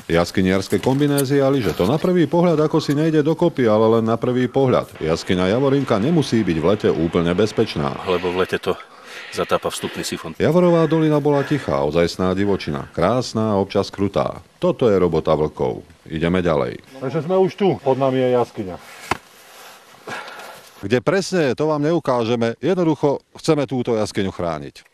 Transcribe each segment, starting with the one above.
Jaskyniarske kombinézy a lyže. To na prvý pohľad ako si nejde dokopy, ale len na prvý pohľad. Jaskyňa Javorinka nemusí byť v lete úplne bezpečná. Lebo v lete to zatápa vstupný sifón. Javorová dolina bola tichá, ozajstná divočina. Krásna a občas krutá. Toto je robota vlkov. Ideme ďalej. Takže sme už tu. Pod nami je jaskyňa. Kde presne je, to vám neukážeme. Jednoducho chceme túto jaskyňu chrániť.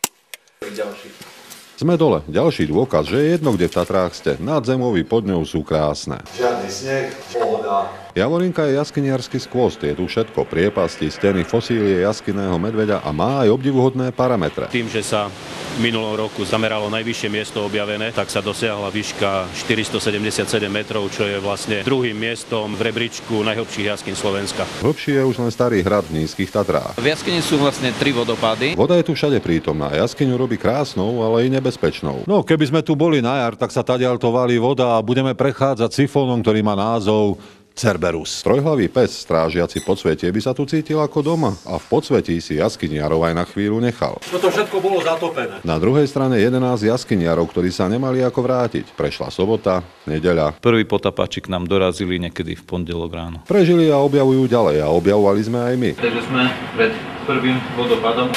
Sme dole. Ďalší dôkaz, že je jedno, kde v Tatrách ste. Nadzemoví pod ňou sú krásne. Žiadny sneh, pohoda. Javorinka je jaskyniarsky skvost. Je tu všetko. Priepasti, steny, fosílie jaskyného medveďa a má aj obdivuhodné parametre. Tým, že sa minulom roku zameralo najvyššie miesto objavené, tak sa dosiahla výška 477 metrov, čo je vlastne druhým miestom v rebríčku najhlbších jaskyň Slovenska. Hlbší je už len Starý hrad v Nízkych Tatrách. V jaskyni sú vlastne 3 vodopády. Voda je tu všade prítomná. Jaskyňu robí krásnou, ale i nebezpečnou. No, keby sme tu boli na jar, tak sa tadiaľto valí voda a budeme prechádzať sifónom, ktorý má názov Cerberus. Trojhlavý pes, strážiaci podsvetie, by sa tu cítil ako doma a v podsvetí si jaskyniarov aj na chvíľu nechal. Toto všetko bolo zatopené. Na druhej strane 11 jaskyniarov, ktorí sa nemali ako vrátiť. Prešla sobota, nedeľa. Prví potapači k nám dorazili niekedy v pondelok ráno. Prežili a objavujú ďalej a objavovali sme aj my. Takže sme pred prvým vodopádom.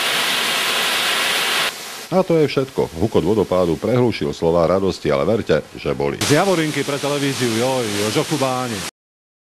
A to je všetko. Hukot vodopádu prehlušil slová radosti, ale verte, že boli. Z Javorinky pre televíziu, Žochu Báni.